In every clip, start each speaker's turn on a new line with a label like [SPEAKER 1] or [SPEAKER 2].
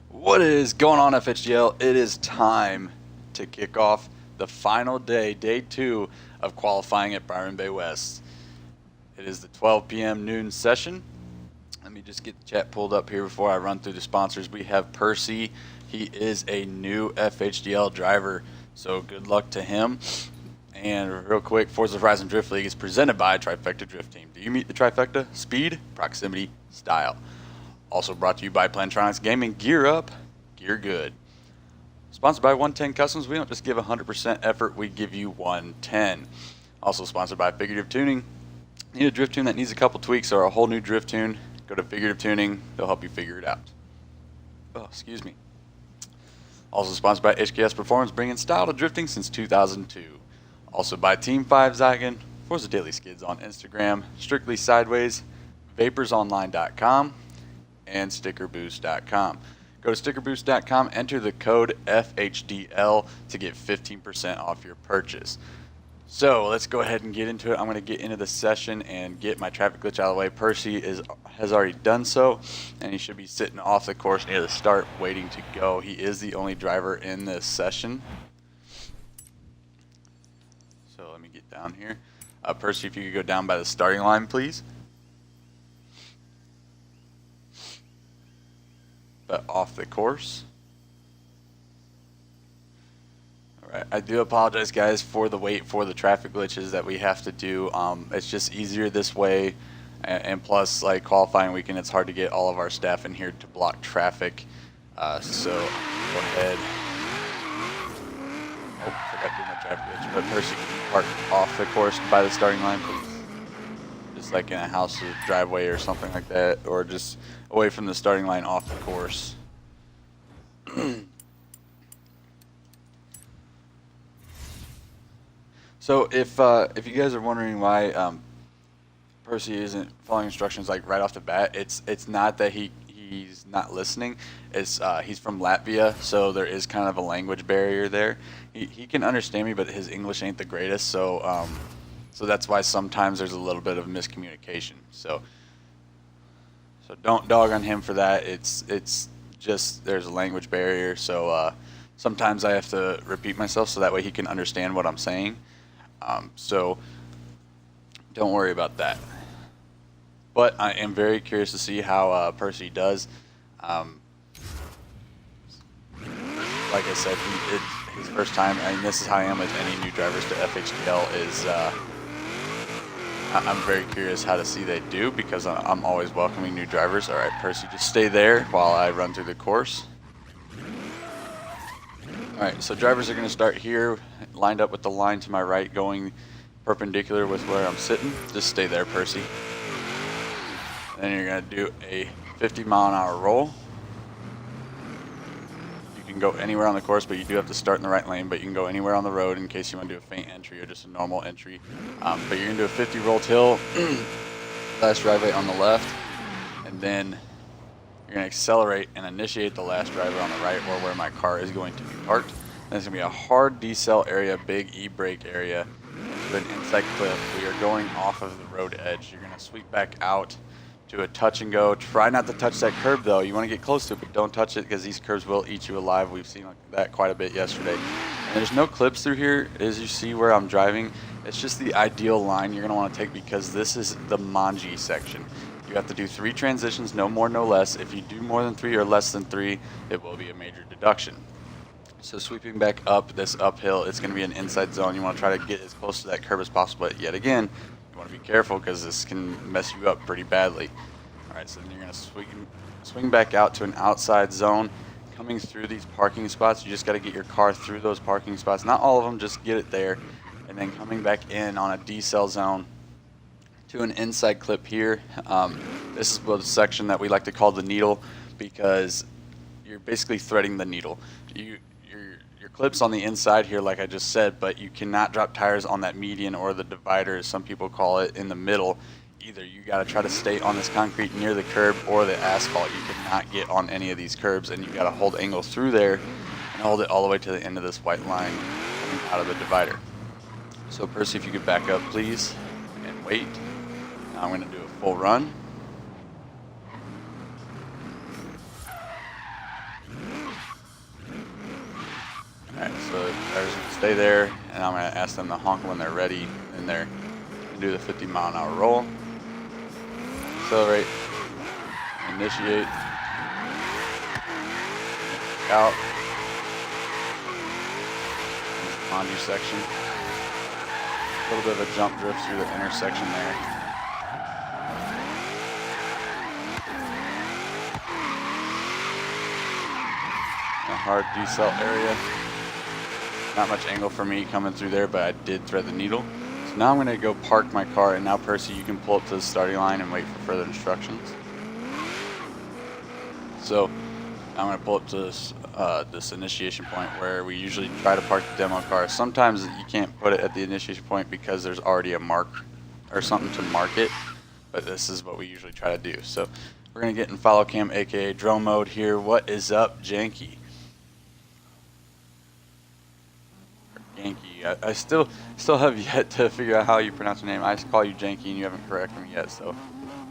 [SPEAKER 1] What is going on, FHDL? It is time to kick off the final day, day 2 of qualifying at Byron Bay West. It is the 12 p.m. noon session. Let me just get the chat pulled up here before I run through the sponsors. We have Percy. He is a new FHDL driver, so good luck to him. And real quick, ForzaHorizonDriftLeague is presented by Trifecta Drift Team. Do you meet the trifecta? Speed, proximity, style. Also brought to you by Plantronics Gaming. Gear up, gear good. Sponsored by 110 Customs. We don't just give 100% effort, we give you 110. Also sponsored by Figurative Tuning. Need a drift tune that needs a couple tweaks or a whole new drift tune? Go to Figurative Tuning. They'll help you figure it out. Oh, excuse me. Also sponsored by HKS Performance, bringing style to drifting since 2002. Also by Team 5 Zygon, Forza Daily Skids on Instagram, Strictly Sideways, VaporsOnline.com, and StickerBoost.com. Go to StickerBoost.com, enter the code FHDL to get 15% off your purchase. So let's go ahead and get into it. I'm going to get into the session and get my traffic glitch out of the way. Percy has already done so, and he should be sitting off the course near the start waiting to go. He is the only driver in this session. So let me get down here. Percy, if you could go down by the starting line, please. But off the course. Alright, I do apologize, guys, for the wait for the traffic glitches that we have to do. It's just easier this way, and plus, like, qualifying weekend, it's hard to get all of our staff in here to block traffic. So go ahead. Oh, forgot to do my traffic glitch. But Percy, can you park off the course by the starting line, please? Just like in a house or driveway or something like that, or just away from the starting line off the course. So if you guys are wondering why Percy isn't following instructions like right off the bat, it's not that he's not listening. It's he's from Latvia, so there is kind of a language barrier there. He can understand me, but his English ain't the greatest, so so that's why sometimes there's a little bit of miscommunication. So don't dog on him for that. It's just there's a language barrier. So sometimes I have to repeat myself so that way he can understand what I'm saying. So don't worry about that. But I am very curious to see how Percy does. Like I said, it's his first time. I mean, this is how I am with any new drivers to FHDL. Is I'm very curious how to see they do, because I'm always welcoming new drivers. All right, Percy, just stay there while I run through the course. All right, so drivers are going to start here, lined up with the line to my right, going perpendicular with where I'm sitting. Just stay there, Percy. Then you're going to do a 50-mile-an-hour roll. You can go anywhere on the course, but you do have to start in the right lane. But you can go anywhere on the road in case you want to do a feint entry or just a normal entry. But you're going to do a 50 roll till, last driveway on the left, and then you're going to accelerate and initiate the last driver on the right, or where my car is going to be parked. Then it's going to be a hard decel area, big E-brake area, into an inside cliff. We are going off of the road edge. You're going to sweep back out to a touch and go. Try not to touch that curb, though. You want to get close to it, but don't touch it, because these curbs will eat you alive. We've seen that quite a bit yesterday. And there's no clips through here, as you see where I'm driving. It's just the ideal line you're going to want to take, because this is the Manji section. You have to do 3 transitions, no more, no less. If you do more than 3 or less than 3, it will be a major deduction. So sweeping back up this uphill, it's going to be an inside zone. You want to try to get as close to that curb as possible, but yet again, you want to be careful, because this can mess you up pretty badly. All right, so then you're going to swing back out to an outside zone. Coming through these parking spots, you just got to get your car through those parking spots. Not all of them, just get it there. And then coming back in on a decel zone to an inside clip here. This is the section that we like to call the needle, because you're basically threading the needle. Your clip's on the inside here, like I just said, but you cannot drop tires on that median, or the divider, as some people call it, in the middle. Either you got to try to stay on this concrete near the curb or the asphalt. You cannot get on any of these curbs, and you got to hold angle through there and hold it all the way to the end of this white line coming out of the divider. So Percy, if you could back up, please, and wait. Now I'm going to do a full run. stay there, and I'm going to ask them to honk when they're ready, and they're going to do the 50-mile-an-hour roll. Accelerate, initiate, out, onto section. A little bit of a jump drift through the intersection there. A hard decel area. Not much angle for me coming through there, but I did thread the needle. So now I'm going to go park my car, and now Percy, you can pull up to the starting line and wait for further instructions. So I'm going to pull up to this initiation point where we usually try to park the demo car. Sometimes you can't put it at the initiation point because there's already a mark or something to mark it, but this is what we usually try to do. So we're going to get in follow cam, aka drone mode here. What is up, Janky? Yankee. I still have yet to figure out how you pronounce your name. I just call you Janky and you haven't corrected me yet, so.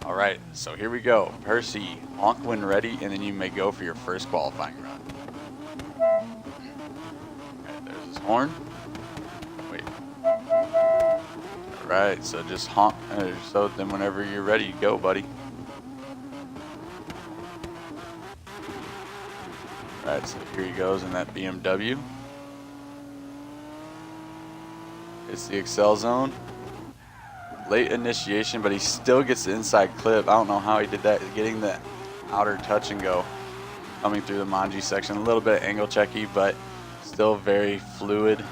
[SPEAKER 1] Alright, so here we go. Percy, honk when ready, and then you may go for your first qualifying run. Alright, there's his horn. Wait. Alright, so just honk. So then whenever you're ready, go, buddy. Alright, so here he goes in that BMW. It's the Excel zone. Late initiation, but he still gets the inside clip. I don't know how he did that, getting the outer touch and go coming through the Manji section. A little bit angle checky, but still very fluid.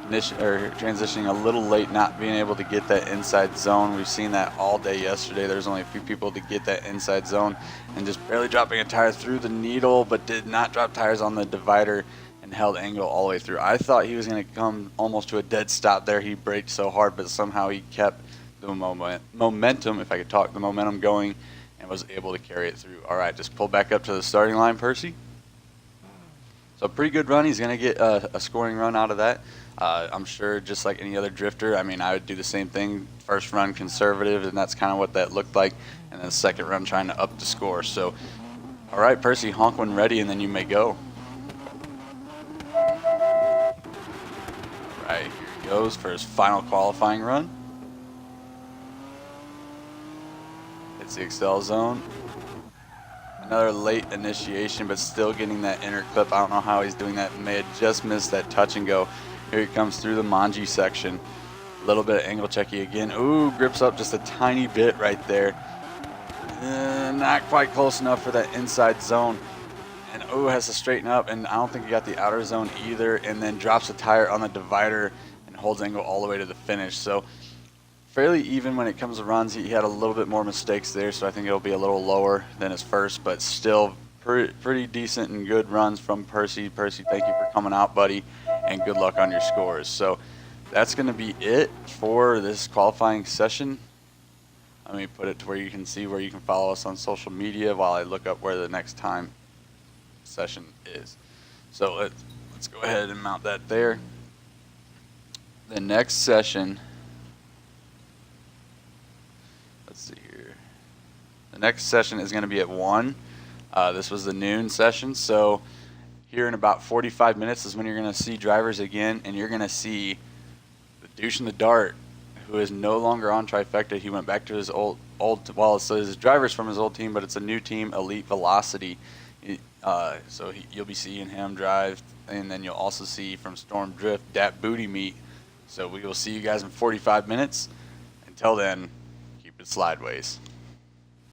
[SPEAKER 1] Transitioning a little late, not being able to get that inside zone. We've seen that all day yesterday. There's only a few people to get that inside zone, and just barely dropping a tire through the needle, but did not drop tires on the divider and held angle all the way through. I thought he was going to come almost to a dead stop there. He braked so hard, but somehow he kept the momentum, if I could talk, the momentum going, and was able to carry it through. All right, just pull back up to the starting line, Percy. So a pretty good run. He's going to get a scoring run out of that. I'm sure just like any other drifter, I mean, I would do the same thing. First run conservative, and that's kind of what that looked like. And then the second run trying to up the score. So, all right, Percy, honk when ready, and then you may go. Alright, here he goes for his final qualifying run. It's the Excel zone. Another late initiation, but still getting that inner clip. I don't know how he's doing that. May have just missed that touch and go. Here he comes through the Manji section. A little bit of angle checky again. Ooh, grips up just a tiny bit right there. Not quite close enough for that inside zone. And ooh, has to straighten up, and I don't think he got the outer zone either, and then drops a tire on the divider and holds angle all the way to the finish. So fairly even when it comes to runs. He had a little bit more mistakes there, so I think it'll be a little lower than his first, but still pretty decent and good runs from Percy. Percy, thank you for coming out, buddy, and good luck on your scores. So that's going to be it for this qualifying session. Let me put it to where you can see where you can follow us on social media while I look up where the next time session is. So let's go ahead and mount that there. The next session, let's see here. The next session is going to be at 1. This was the noon session, so here in about 45 minutes is when you're going to see drivers again, and you're going to see the douche in the dart, who is no longer on Trifecta. He went back to his old well, so his drivers from his old team, but it's a new team, Elite Velocity. So you'll be seeing him drive, and then you'll also see from Storm Drift that Booty Meat. So we will see you guys in 45 minutes. Until then, keep it slideways.